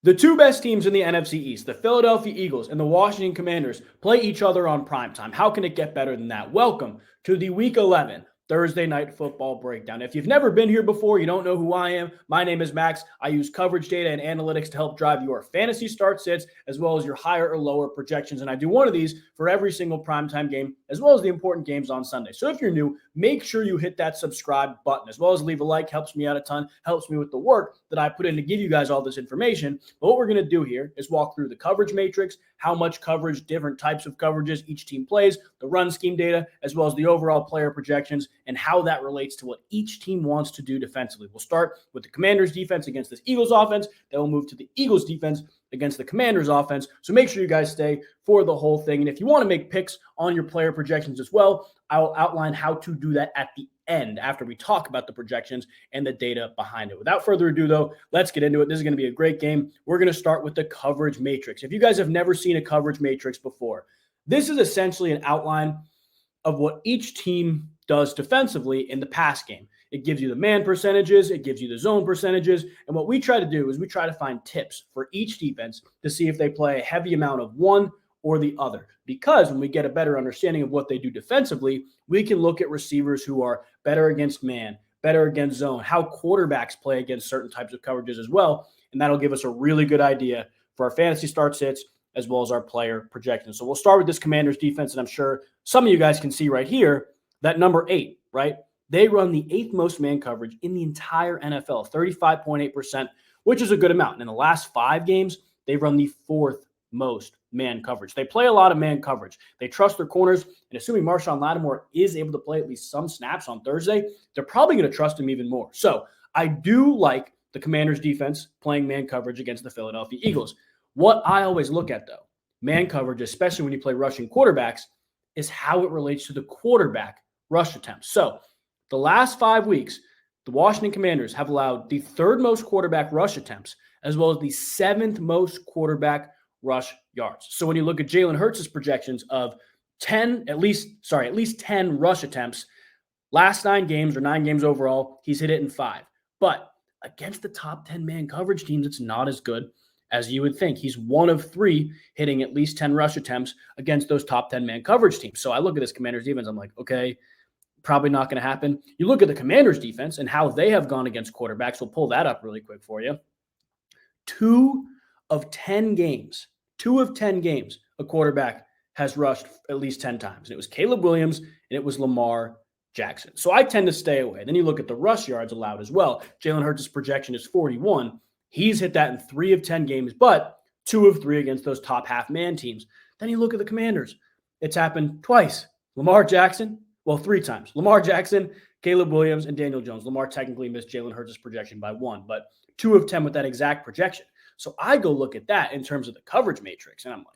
The two best teams in the NFC East, the Philadelphia Eagles and the Washington Commanders, play each other on primetime. How can it get better than that? Welcome to the Week 11 Thursday Night Football Breakdown. If you've never been here before, you don't know who I am. My name is Max. I use coverage data and analytics to help drive your fantasy start sits as well as your higher or lower projections. And I do one of these for every single primetime game as well as the important games on Sunday. So if you're new, make sure you hit that subscribe button as well as leave a like. Helps me out a ton, helps me with the work that I put in to give you guys all this information. But what we're going to do here is walk through the coverage matrix, how much coverage, different types of coverages each team plays, the run scheme data, as well as the overall player projections and how that relates to what each team wants to do defensively. We'll start with the Commanders defense against this Eagles offense. Then we'll move to the Eagles defense against the Commanders offense. So make sure you guys stay for the whole thing. And if you want to make picks on your player projections as well, I will outline how to do that at the end after we talk about the projections and the data behind it. Without further ado, though, let's get into it. This is going to be a great game. We're going to start with the coverage matrix. If you guys have never seen a coverage matrix before, this is essentially an outline of what each team does defensively in the pass game. It gives you the man percentages, it gives you the zone percentages, and what we try to do is we try to find tips for each defense to see if they play a heavy amount of one or the other. Because when we get a better understanding of what they do defensively, we can look at receivers who are better against man, better against zone, how quarterbacks play against certain types of coverages as well, and that'll give us a really good idea for our fantasy start sits as well as our player projections. So we'll start with this Commanders defense, and I'm sure some of you guys can see right here that number 8, right? They run the 8th most man coverage in the entire NFL, 35.8%, which is a good amount. And in the last 5 games, they've run the 4th most man coverage. They play a lot of man coverage. They trust their corners, and assuming Marshawn Lattimore is able to play at least some snaps on Thursday, they're probably going to trust him even more. So I do like the Commanders defense playing man coverage against the Philadelphia Eagles. What I always look at, though, man coverage, especially when you play rushing quarterbacks, is how it relates to the quarterback rush attempts. So the last 5 weeks, the Washington Commanders have allowed the 3rd most quarterback rush attempts, as well as the 7th most quarterback rush yards. So when you look at Jalen Hurts' projections of at least 10 rush attempts, last 9 games or 9 games overall, he's hit it in 5. But against the top 10 man coverage teams, it's not as good as you would think. He's 1 of 3 hitting at least 10 rush attempts against those top 10 man coverage teams. So I look at this Commanders defense, I'm like, okay, probably not going to happen. You look at the Commanders defense and how they have gone against quarterbacks. We'll pull that up really quick for you. 2 of 10 games, a quarterback has rushed at least 10 times. And it was Caleb Williams and it was Lamar Jackson. So I tend to stay away. Then you look at the rush yards allowed as well. Jalen Hurts' projection is 41. He's hit that in 3 of 10 games, but 2 of 3 against those top half man teams. Then you look at the Commanders. It's happened twice. 3 times. Lamar Jackson, Caleb Williams, and Daniel Jones. Lamar technically missed Jalen Hurts' projection by 1, but 2 of 10 with that exact projection. So I go look at that in terms of the coverage matrix, and I'm like,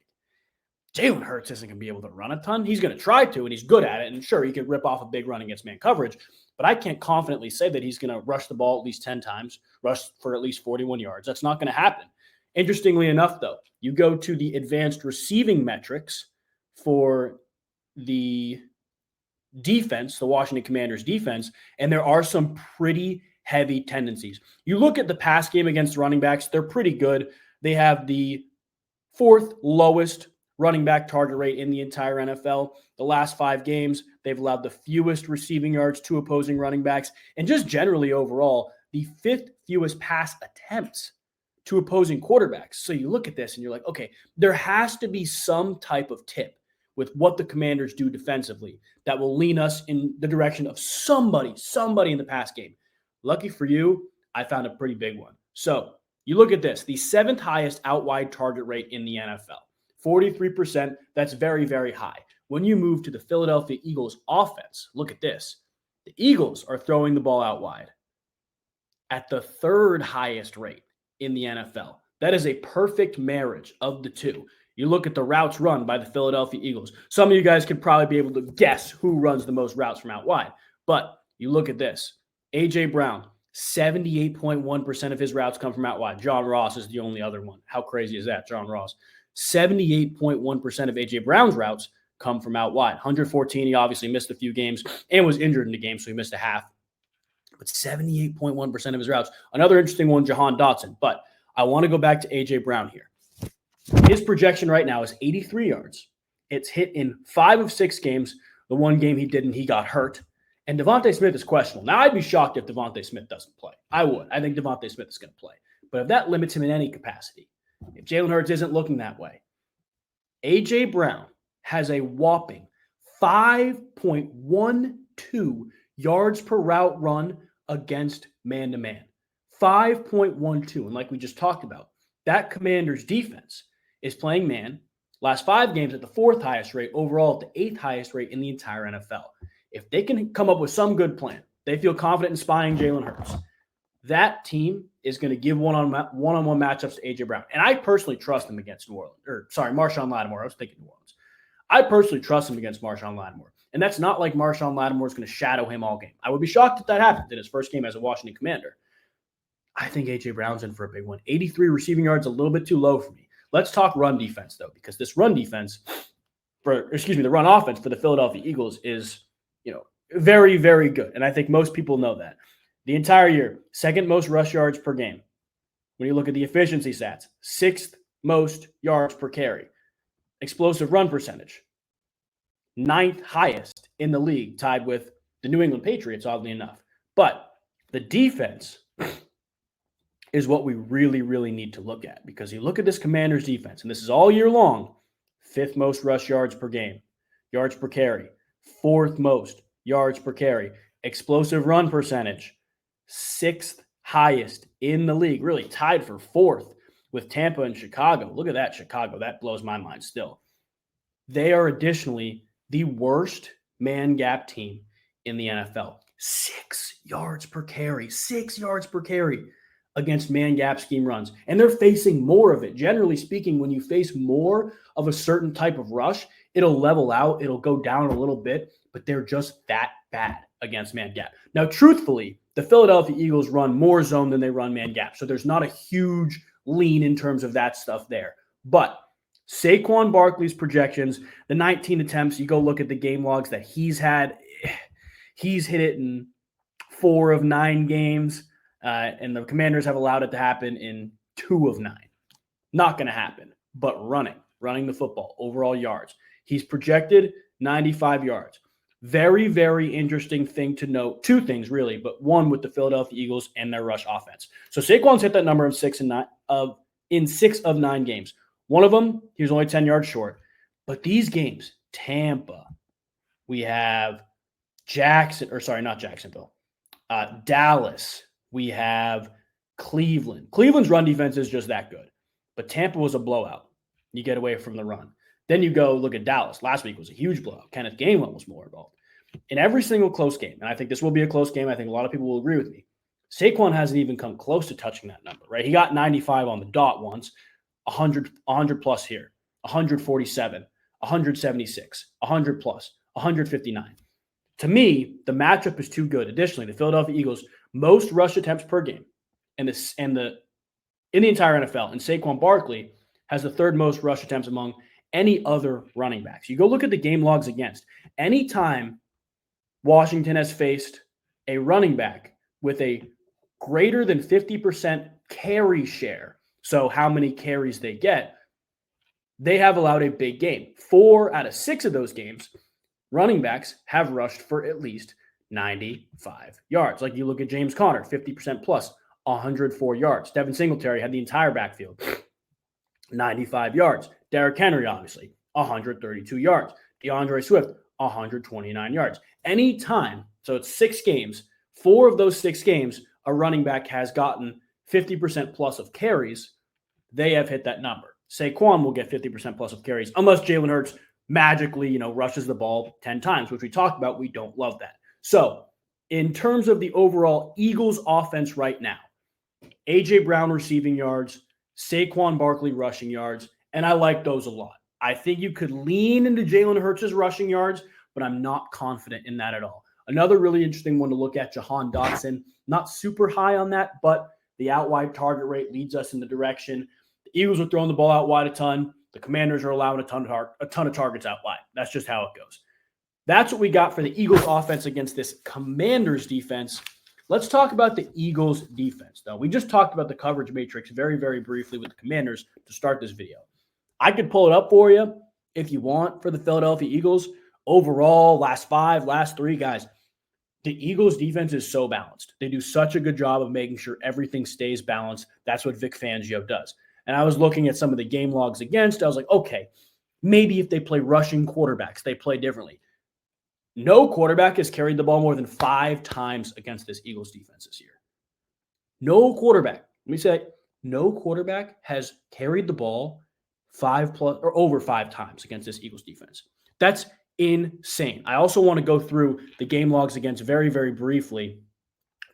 Jalen Hurts isn't going to be able to run a ton. He's going to try to, and he's good at it. And sure, he could rip off a big run against man coverage, but I can't confidently say that he's going to rush the ball at least 10 times, rush for at least 41 yards. That's not going to happen. Interestingly enough, though, you go to the advanced receiving metrics for the defense, the Washington Commanders defense, and there are some pretty heavy tendencies. You look at the pass game against running backs, they're pretty good. They have the 4th lowest running back target rate in the entire NFL. The last 5 games, they've allowed the fewest receiving yards to opposing running backs, and just generally overall, the 5th fewest pass attempts to opposing quarterbacks. So you look at this and you're like, okay, there has to be some type of tip with what the Commanders do defensively that will lean us in the direction of somebody in the pass game. Lucky for you, I found a pretty big one. So you look at this, the 7th highest out wide target rate in the NFL, 43%. That's very, very high. When you move to the Philadelphia Eagles offense, look at this. The Eagles are throwing the ball out wide at the 3rd highest rate in the NFL. That is a perfect marriage of the two. You look at the routes run by the Philadelphia Eagles. Some of you guys could probably be able to guess who runs the most routes from out wide. But you look at this. A.J. Brown, 78.1% of his routes come from out wide. John Ross is the only other one. How crazy is that, John Ross? 78.1% of A.J. Brown's routes come from out wide. 114, he obviously missed a few games and was injured in the game, so he missed a half. But 78.1% of his routes. Another interesting one, Jahan Dotson. But I want to go back to A.J. Brown here. His projection right now is 83 yards. It's hit in 5 of 6 games. The one game he didn't, he got hurt. And Devontae Smith is questionable. Now, I'd be shocked if Devontae Smith doesn't play. I would. I think Devontae Smith is going to play. But if that limits him in any capacity, if Jalen Hurts isn't looking that way, A.J. Brown has a whopping 5.12 yards per route run against man-to-man. 5.12. And like we just talked about, that Commanders defense is playing man last 5 games at the 4th highest rate, overall at the 8th highest rate in the entire NFL. If they can come up with some good plan, they feel confident in spying Jalen Hurts, that team is going to give one-on-one matchups to A.J. Brown. And I personally trust him against Marshawn Lattimore. I was thinking New Orleans. I personally trust him against Marshawn Lattimore. And that's not like Marshawn Lattimore is going to shadow him all game. I would be shocked if that happened in his first game as a Washington Commander. I think A.J. Brown's in for a big one. 83 receiving yards, a little bit too low for me. Let's talk run defense, though, because this run defense the run offense for the Philadelphia Eagles is, very, very good. And I think most people know that. The entire year, 2nd most rush yards per game. When you look at the efficiency stats, 6th most yards per carry. Explosive run percentage, 9th highest in the league, tied with the New England Patriots, oddly enough. But the defense is what we really, really need to look at, because you look at this Commanders defense, and this is all year long, 5th most rush yards per game, yards per carry, 4th most yards per carry, explosive run percentage, 6th highest in the league, really tied for 4th with Tampa and Chicago. Look at that, Chicago. That blows my mind still. They are additionally the worst man gap team in the NFL. 6 yards per carry, 6 yards per carry against man gap scheme runs. And they're facing more of it. Generally speaking, when you face more of a certain type of rush, it'll level out, it'll go down a little bit, but they're just that bad against man gap. Now, truthfully, the Philadelphia Eagles run more zone than they run man gap. So there's not a huge lean in terms of that stuff there. But Saquon Barkley's projections, the 19 attempts, you go look at the game logs that he's had. He's hit it in 4 of 9 games, and the Commanders have allowed it to happen in 2 of 9. Not going to happen, but running the football, overall yards. He's projected 95 yards. Very, very interesting thing to note. 2 things, really, but one with the Philadelphia Eagles and their rush offense. So Saquon's hit that number in 6 of 9 games. One of them, he was only 10 yards short. But these games, Tampa, we have Dallas, we have Cleveland. Cleveland's run defense is just that good. But Tampa was a blowout. You get away from the run. Then you go look at Dallas. Last week was a huge blowout. Kenneth Gainwell was more involved. In every single close game, and I think this will be a close game, I think a lot of people will agree with me, Saquon hasn't even come close to touching that number, right? He got 95 on the dot once, 100 plus here, 147, 176, 100 plus, 159. To me, the matchup is too good. Additionally, the Philadelphia Eagles, most rush attempts per game in the entire NFL, and Saquon Barkley has the 3rd most rush attempts among any other running backs. You go look at the game logs against. Anytime Washington has faced a running back with a greater than 50% carry share, so how many carries they get, they have allowed a big game. 4 out of 6 of those games, running backs have rushed for at least 95 yards. Like you look at James Conner, 50% plus, 104 yards. Devin Singletary had the entire backfield, 95 yards. Derrick Henry, obviously, 132 yards. DeAndre Swift, 129 yards. Anytime, so it's 6 games, 4 of those 6 games, a running back has gotten 50% plus of carries, they have hit that number. Saquon will get 50% plus of carries, unless Jalen Hurts magically, rushes the ball 10 times, which we talked about. We don't love that. So in terms of the overall Eagles offense right now, A.J. Brown receiving yards, Saquon Barkley rushing yards, and I like those a lot. I think you could lean into Jalen Hurts' rushing yards, but I'm not confident in that at all. Another really interesting one to look at, Jahan Dotson. Not super high on that, but the out wide target rate leads us in the direction. The Eagles are throwing the ball out wide a ton. The Commanders are allowing a ton of targets out wide. That's just how it goes. That's what we got for the Eagles offense against this Commanders defense. Let's talk about the Eagles defense, though. We just talked about the coverage matrix very, very briefly with the Commanders to start this video. I could pull it up for you if you want for the Philadelphia Eagles. Overall, last 5, last 3, guys, the Eagles defense is so balanced. They do such a good job of making sure everything stays balanced. That's what Vic Fangio does. And I was looking at some of the game logs against. I was like, okay, maybe if they play rushing quarterbacks, they play differently. No quarterback has carried the ball more than 5 times against this Eagles defense this year. No quarterback. Let me say, no quarterback has carried the ball 5+ or over 5 times against this Eagles defense. That's insane. I also want to go through the game logs against very, very briefly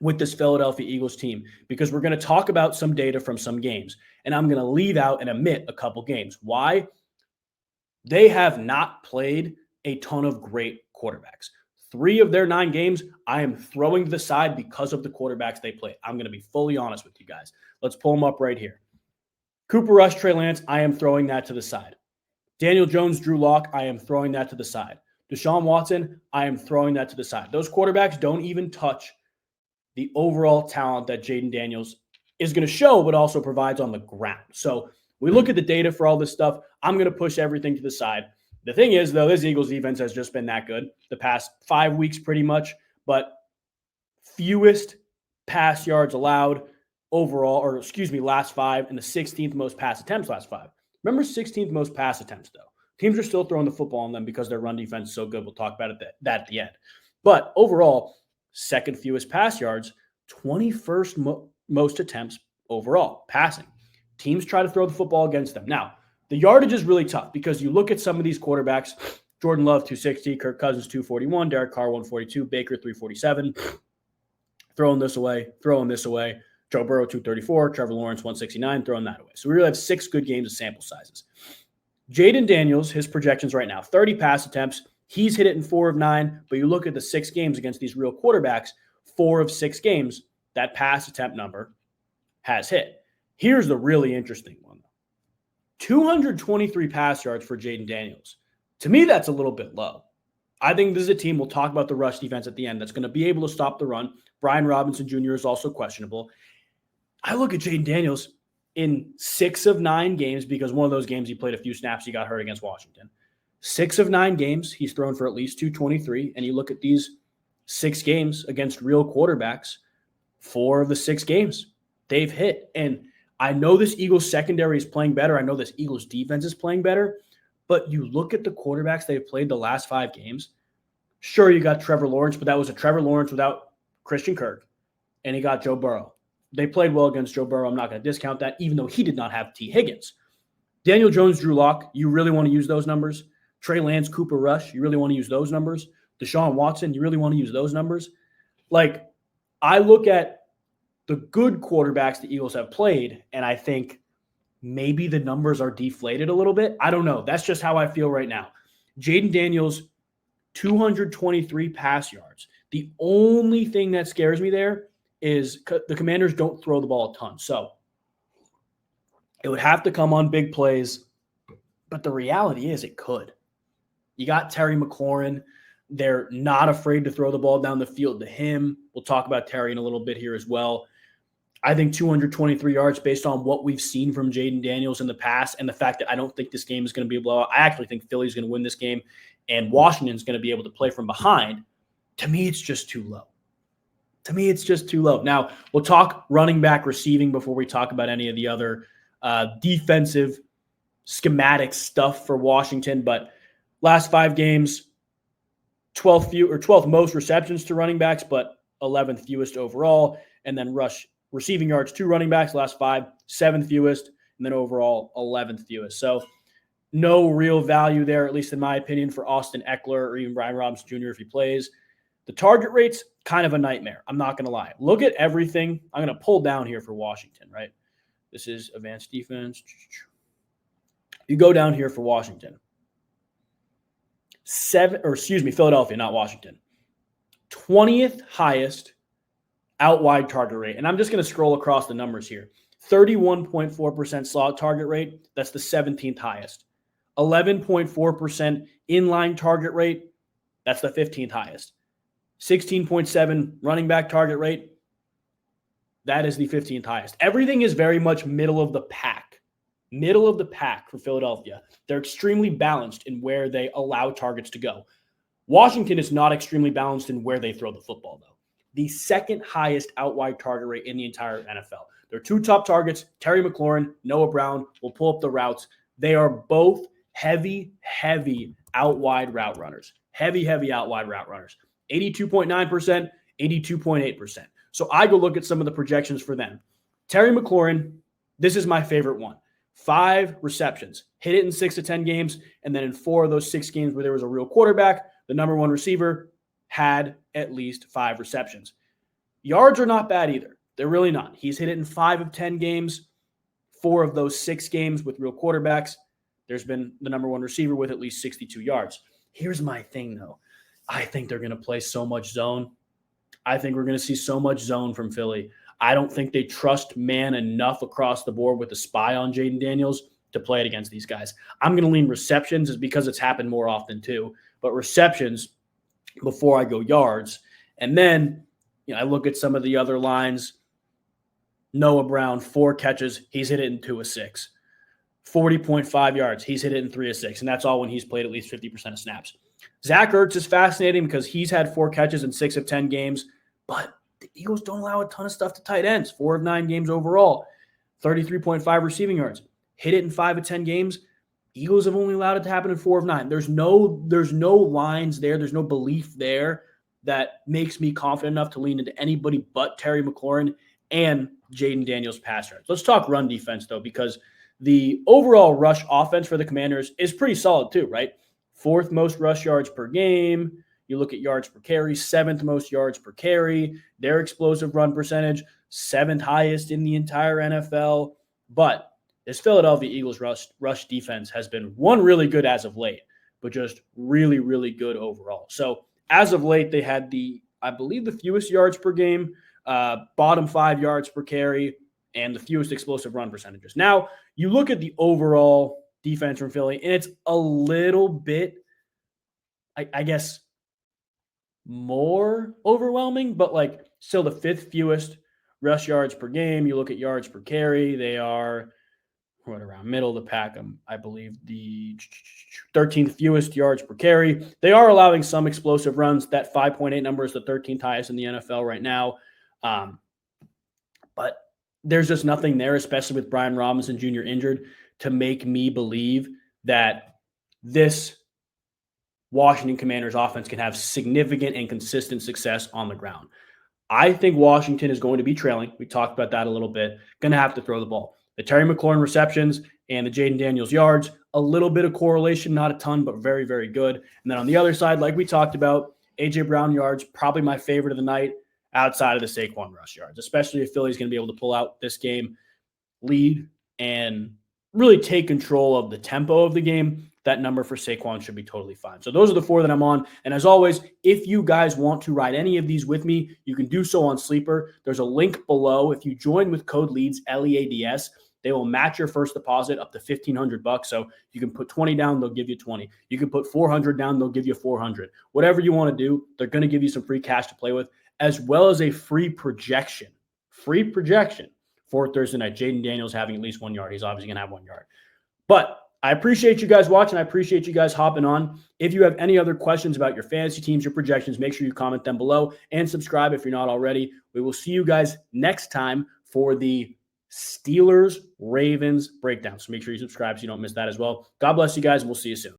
with this Philadelphia Eagles team because we're going to talk about some data from some games, and I'm going to leave out and omit a couple games. Why? They have not played a ton of great quarterbacks. 3 of their 9 games, I am throwing to the side because of the quarterbacks they played. I'm going to be fully honest with you guys. Let's pull them up right here. Cooper Rush, Trey Lance, I am throwing that to the side. Daniel Jones, Drew Lock, I am throwing that to the side. Deshaun Watson, I am throwing that to the side. Those quarterbacks don't even touch the overall talent that Jaden Daniels is going to show, but also provides on the ground. So we look at the data for all this stuff. I'm going to push everything to the side. The thing is, though, this Eagles defense has just been that good the past 5 weeks pretty much, but fewest pass yards allowed overall, last 5, and the 16th most pass attempts last 5. Remember 16th most pass attempts, though. Teams are still throwing the football on them because their run defense is so good. We'll talk about that at the end. But overall, second fewest pass yards, 21st most attempts overall, passing. Teams try to throw the football against them. Now, the yardage is really tough because you look at some of these quarterbacks, Jordan Love, 260, Kirk Cousins, 241, Derek Carr, 142, Baker, 347. Throwing this away. Joe Burrow, 234, Trevor Lawrence, 169, throwing that away. So we really have 6 good games of sample sizes. Jaden Daniels, his projections right now, 30 pass attempts. He's hit it in 4 of 9, but you look at the 6 games against these real quarterbacks, 4 of 6 games, that pass attempt number has hit. Here's the really interesting one. 223 pass yards for Jaden Daniels. To me, that's a little bit low. I think this is a team, we'll talk about the rush defense at the end, that's going to be able to stop the run. Brian Robinson Jr. is also questionable. I look at Jaden Daniels in 6 of 9 games because one of those games he played a few snaps, he got hurt against Washington. 6 of 9 games, he's thrown for at least 223. And you look at these 6 games against real quarterbacks, 4 of the 6 games, they've hit. And I know this Eagles secondary is playing better. I know this Eagles defense is playing better. But you look at the quarterbacks they've played the last 5 games. Sure, you got Trevor Lawrence, but that was a Trevor Lawrence without Christian Kirk. And he got Joe Burrow. They played well against Joe Burrow. I'm not going to discount that, even though he did not have T. Higgins. Daniel Jones, Drew Lock, you really want to use those numbers. Trey Lance, Cooper Rush, you really want to use those numbers. Deshaun Watson, you really want to use those numbers. Like, I look at the good quarterbacks the Eagles have played, and I think maybe the numbers are deflated a little bit. I don't know. That's just how I feel right now. Jaden Daniels, 223 pass yards. The only thing that scares me there is the Commanders don't throw the ball a ton. So it would have to come on big plays, but the reality is it could. You got Terry McLaurin. They're not afraid to throw the ball down the field to him. We'll talk about Terry in a little bit here as well. I think 223 yards based on what we've seen from Jaden Daniels in the past and the fact that I don't think this game is going to be a blowout. I actually think Philly's going to win this game and Washington's going to be able to play from behind. To me, it's just too low. Now, we'll talk running back receiving before we talk about any of the other defensive schematic stuff for Washington. But last 5 games, 12th most receptions to running backs, but 11th fewest overall. And then receiving yards to running backs, last 5, 7th fewest, and then overall 11th fewest. So no real value there, at least in my opinion, for Austin Eckler or even Brian Robinson Jr. if he plays. The target rate's kind of a nightmare. I'm not going to lie. Look at everything. I'm going to pull down here for Washington, right? This is advanced defense. You go down here for Washington. Philadelphia, not Washington. 20th highest out wide target rate. And I'm just going to scroll across the numbers here. 31.4% slot target rate. That's the 17th highest. 11.4% inline target rate. That's the 15th highest. 16.7 running back target rate. That is the 15th highest. Everything is very much middle of the pack. Middle of the pack for Philadelphia. They're extremely balanced in where they allow targets to go. Washington is not extremely balanced in where they throw the football, though. The second highest out wide target rate in the entire NFL. Their two top targets, Terry McLaurin, Noah Brown, will pull up the routes. They are both heavy out wide route runners. Heavy out wide route runners. 82.9%, 82.8%. So I go look at some of the projections for them. Terry McLaurin, this is my favorite one. 5 receptions, hit it in 6 to 10 games, and then in 4 of those 6 games where there was a real quarterback, the number one receiver had at least 5 receptions. Yards are not bad either. They're really not. He's hit it in 5 of 10 games, 4 of those 6 games with real quarterbacks. There's been the number one receiver with at least 62 yards. Here's my thing, though. I think they're going to play so much zone. I think we're going to see so much zone from Philly. I don't think they trust man enough across the board with a spy on Jaden Daniels to play it against these guys. I'm going to lean receptions, is because it's happened more often too, but receptions before I go yards. And then, I look at some of the other lines. Noah Brown, 4 catches. He's hit it in 2 of 6. 40.5 yards. He's hit it in 3 of 6. And that's all when he's played at least 50% of snaps. Zach Ertz is fascinating because he's had 4 catches in 6 of 10 games, but the Eagles don't allow a ton of stuff to tight ends. 4 of 9 games overall. 33.5 receiving yards. Hit it in 5 of 10 games. Eagles have only allowed it to happen in 4 of 9. There's no lines there. There's no belief there that makes me confident enough to lean into anybody but Terry McLaurin and Jaden Daniels pass yards. Let's talk run defense, though, because the overall rush offense for the Commanders is pretty solid too, right? 4th most rush yards per game. You look at yards per carry, 7th most yards per carry. Their explosive run percentage, 7th highest in the entire NFL. But this Philadelphia Eagles rush defense has been one really good as of late, but just really good overall. So as of late, they had I believe the fewest yards per game, bottom 5 yards per carry, and the fewest explosive run percentages. Now, you look at the overall defense from Philly, and it's a little bit, I guess, more overwhelming, but still the 5th fewest rush yards per game. You look at yards per carry, they are right around middle of the pack. I believe the 13th fewest yards per carry. They are allowing some explosive runs. That 5.8 number is the 13th highest in the NFL right now. But there's just nothing there, especially with Brian Robinson Jr. injured, to make me believe that this Washington Commanders offense can have significant and consistent success on the ground. I think Washington is going to be trailing. We talked about that a little bit. Going to have to throw the ball. The Terry McLaurin receptions and the Jaden Daniels yards, a little bit of correlation, not a ton, but very good. And then on the other side, like we talked about, A.J. Brown yards, probably my favorite of the night outside of the Saquon rush yards, especially if Philly's going to be able to pull out this game, lead, and really take control of the tempo of the game. That number for Saquon should be totally fine. So those are the 4 that I'm on. And as always, if you guys want to ride any of these with me, you can do so on Sleeper. There's a link below. If you join with code LEADS, LEADS, they will match your first deposit up to $1,500. So you can put 20 down, they'll give you 20. You can put 400 down, they'll give you 400. Whatever you want to do, they're going to give you some free cash to play with, as well as a free projection for Thursday night. Jaden Daniels having at least 1 yard. He's obviously going to have 1 yard. But I appreciate you guys watching. I appreciate you guys hopping on. If you have any other questions about your fantasy teams, your projections, make sure you comment them below and subscribe if you're not already. We will see you guys next time for the Steelers-Ravens breakdown. So make sure you subscribe so you don't miss that as well. God bless you guys, and we'll see you soon.